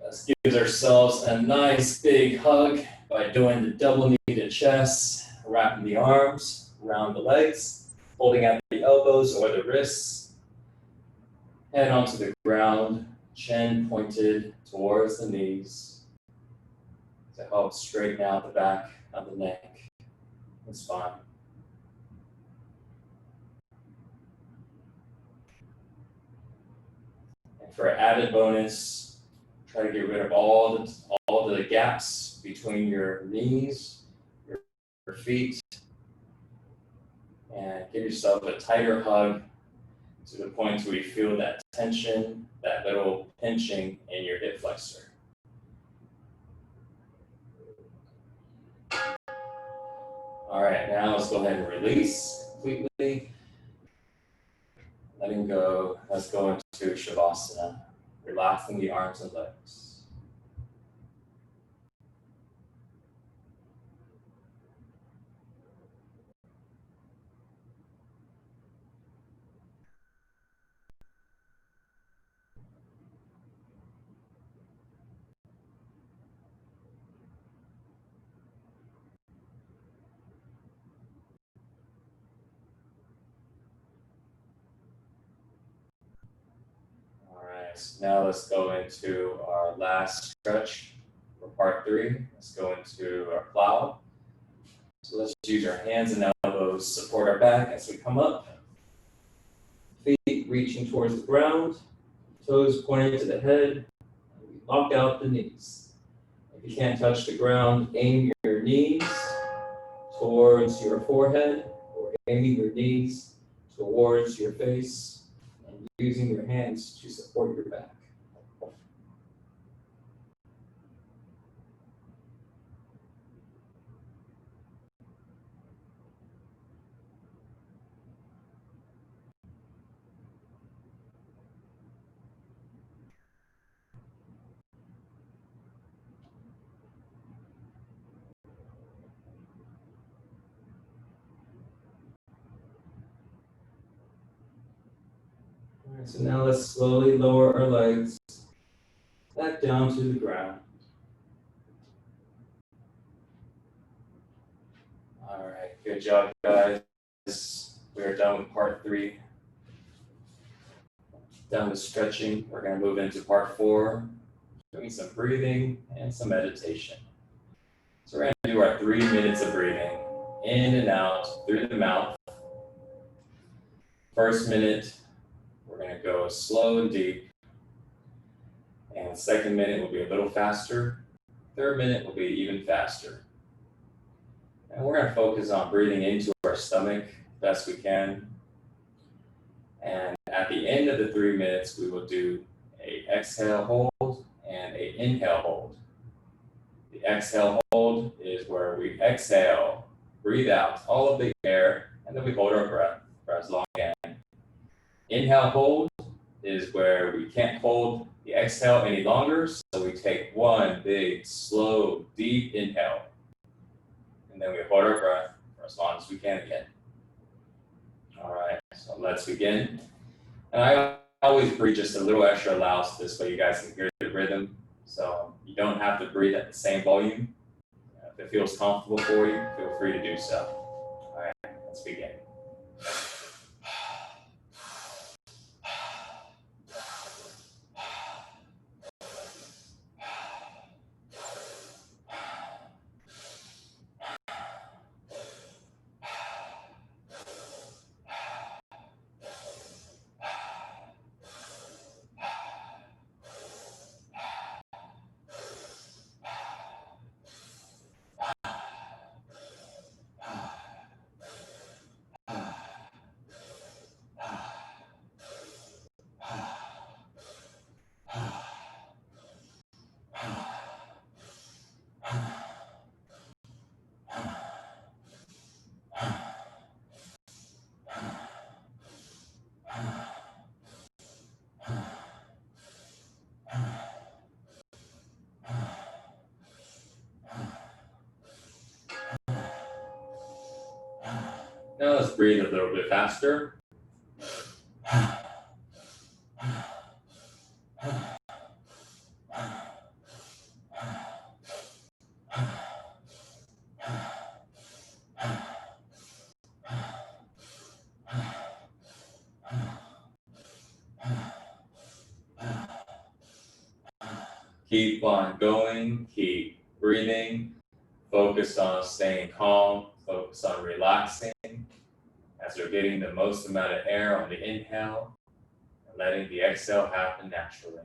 S1: Let's give ourselves a nice big hug by doing the double knee to chest, wrapping the arms around the legs, holding out the elbows or the wrists, head onto the ground, chin pointed towards the knees to help straighten out the back of the neck and spine. And for added bonus, try to get rid of all the gaps between your knees, your feet, and give yourself a tighter hug to the point where you feel that tension, that little pinching in your hip flexor. All right, now let's go ahead and release completely. Letting go, let's go into Shavasana, relaxing the arms and legs. Now let's go into our last stretch for part 3. Let's go into our plow. So let's use our hands and elbows, support our back as we come up. Feet reaching towards the ground, toes pointing to the head. We lock out the knees. If you can't touch the ground, aim your knees towards your forehead or aiming your knees towards your face. Using your hands to support your back. All right, so now let's slowly lower our legs back down to the ground. All right, good job, guys. We are done with part 3. Done with stretching. We're going to move into part 4, doing some breathing and some meditation. So we're going to do our 3 minutes of breathing in and out through the mouth. First minute, we're going to go slow and deep. And second minute will be a little faster. Third minute will be even faster. And we're going to focus on breathing into our stomach best we can. And at the end of the 3 minutes, we will do a exhale hold and a inhale hold. The exhale hold is where we exhale, breathe out all of the air, and then we hold our breath for as long as we can. Inhale hold is where we can't hold the exhale any longer, so we take one big, slow, deep inhale. And then we hold our breath for as long as we can again. All right, so let's begin. And I always breathe just a little extra loud so this way you guys can hear the rhythm. So you don't have to breathe at the same volume. If it feels comfortable for you, feel free to do so. All right, let's begin. Now let's breathe a little bit faster. Keep on going, keep breathing, focus on staying calm, focus on relaxing as you're getting the most amount of air on the inhale and letting the exhale happen naturally.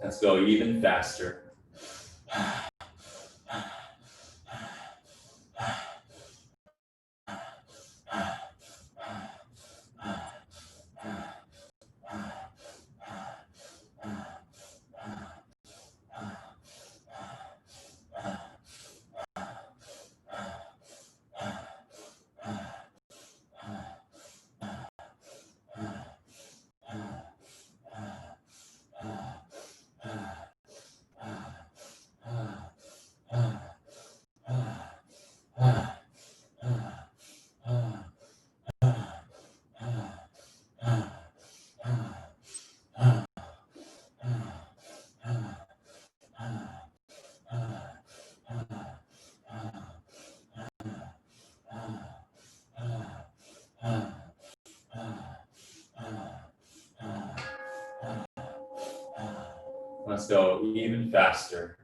S1: Let's go even faster. Let's go even faster.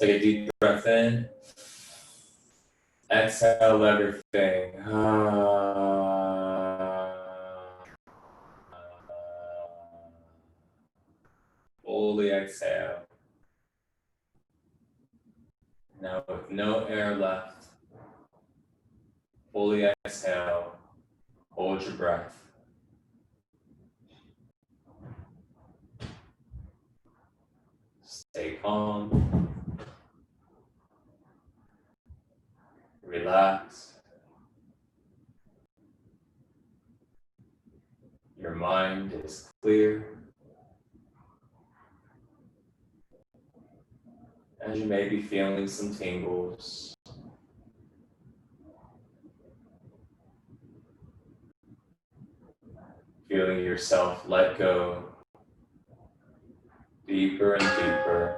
S1: Take a deep breath in. Exhale everything. Fully exhale. Now with no air left, fully exhale. Hold your breath. Stay calm. Relax. Your mind is clear. As you may be feeling some tingles. Feeling yourself let go deeper and deeper.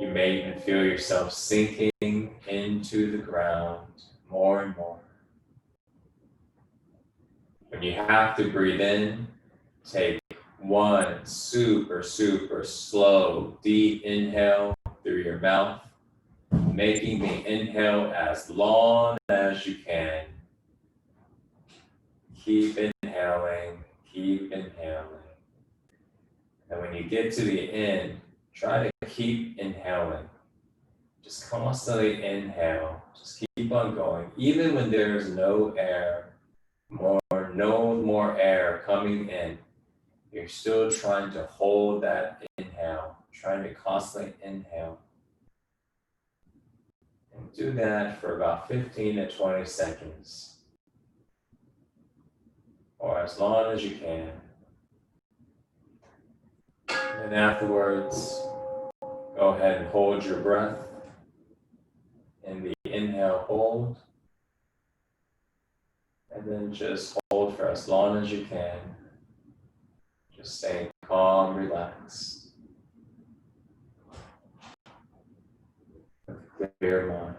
S1: You may even feel yourself sinking into the ground more and more. When you have to breathe in, take one super slow, deep inhale through your mouth, making the inhale as long as you can. Keep inhaling, keep inhaling. And when you get to the end, try to keep inhaling. Just constantly inhale. Just keep on going. Even when there's no air, no more air coming in, you're still trying to hold that inhale, trying to constantly inhale. And do that for about 15 to 20 seconds, or as long as you can. And then afterwards, Go ahead and hold your breath. In the inhale, hold. And then just hold for as long as you can. Just staying calm, relaxed. With a clear mind.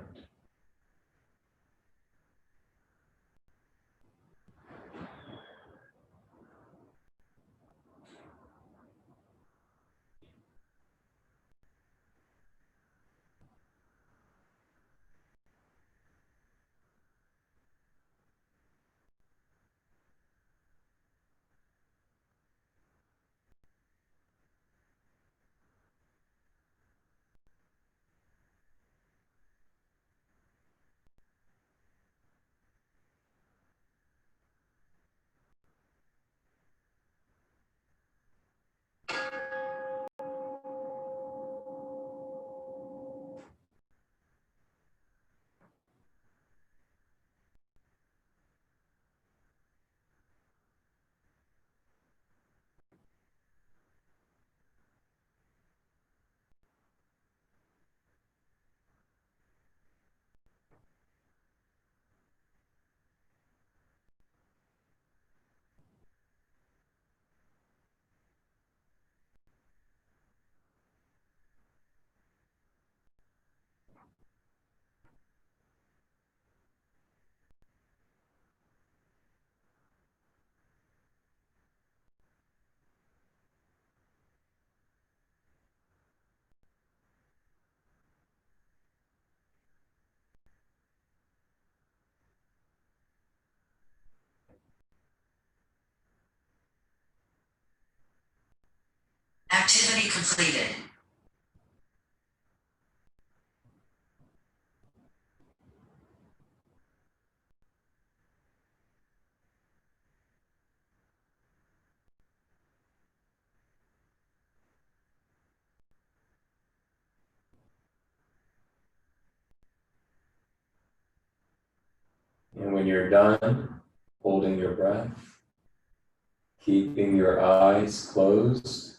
S2: Activity completed.
S1: And when you're done holding your breath, keeping your eyes closed,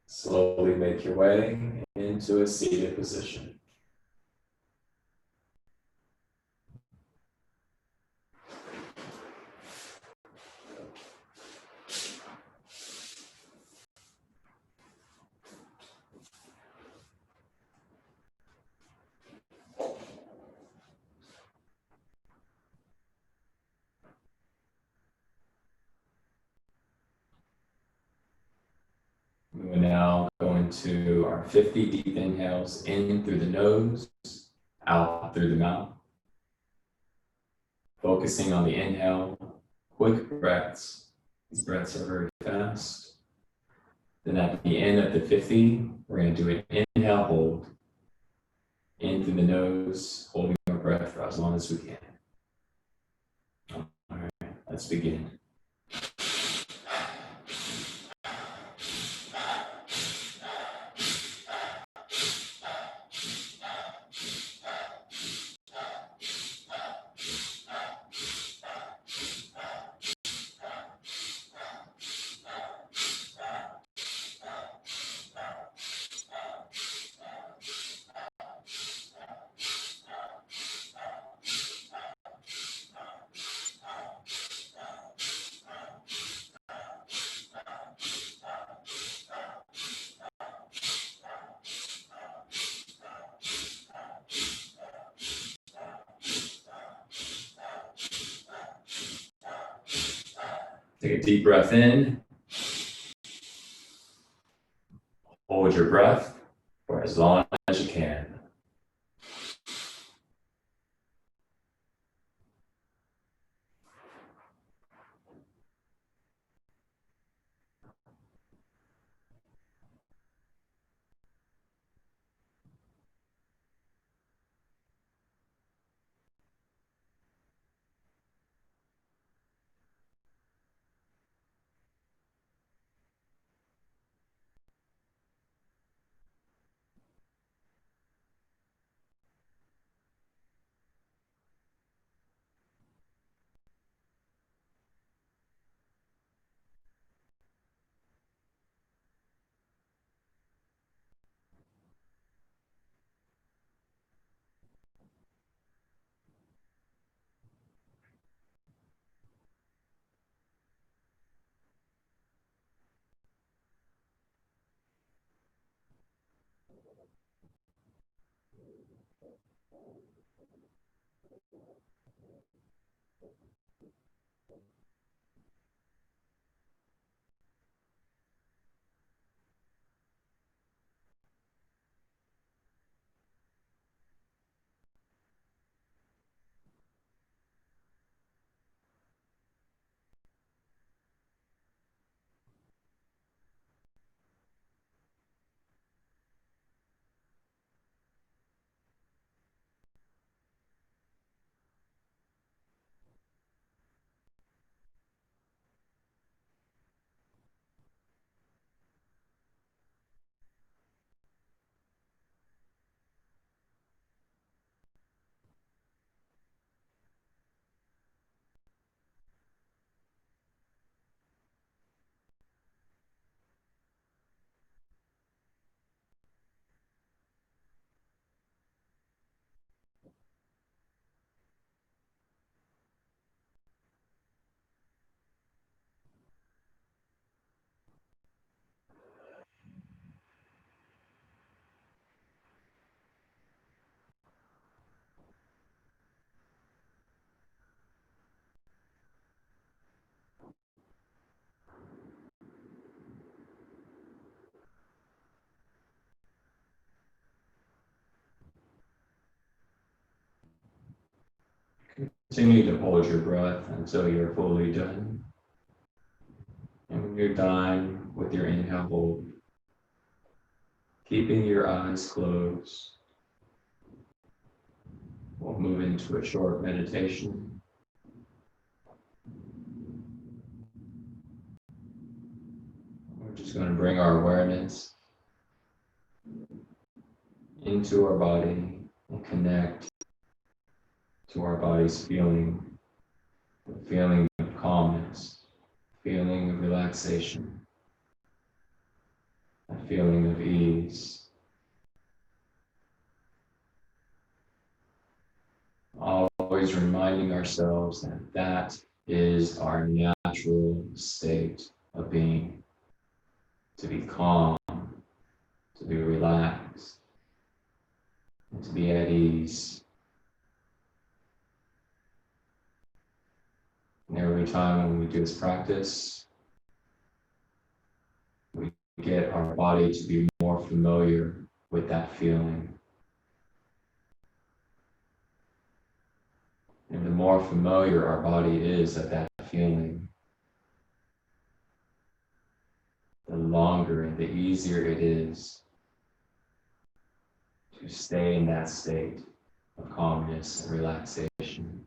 S1: slowly make your way into a seated position. We will now go into our 50 deep inhales in through the nose, out through the mouth. Focusing on the inhale, quick breaths. These breaths are very fast. Then at the end of the 50, we're going to do an inhale, hold, in through the nose, holding our breath for as long as we can. All right, let's begin. Take a deep breath in. Hold your breath for as long as you can. Continue to hold your breath until you're fully done. And when you're done with your inhale, hold, keeping your eyes closed, we'll move into a short meditation. We're just going to bring our awareness into our body and connect to our body's feeling, the feeling of calmness, feeling of relaxation, a feeling of ease. Always reminding ourselves that that is our natural state of being, to be calm, to be relaxed, and to be at ease. And every time when we do this practice, we get our body to be more familiar with that feeling. And the more familiar our body is of that feeling, the longer and the easier it is to stay in that state of calmness and relaxation.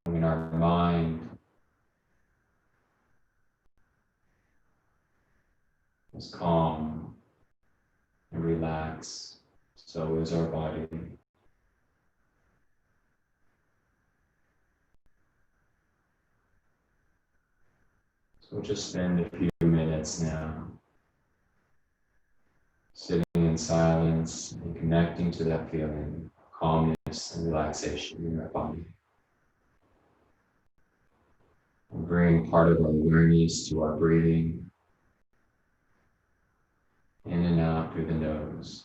S1: When our mind is calm and relaxed, so is our body. So we'll just spend a few minutes now sitting in silence and connecting to that feeling of calmness and relaxation in our body. And bring part of our awareness to our breathing, in and out through the nose.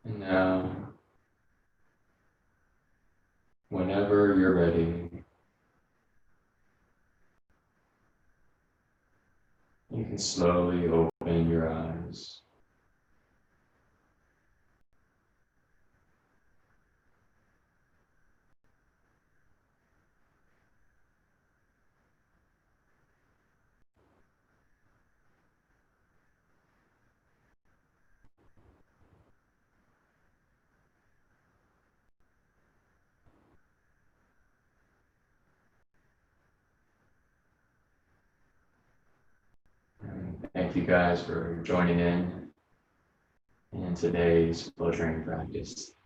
S1: And now, whenever you're ready, you can slowly open your eyes. Thank you guys for joining in today's flow training practice.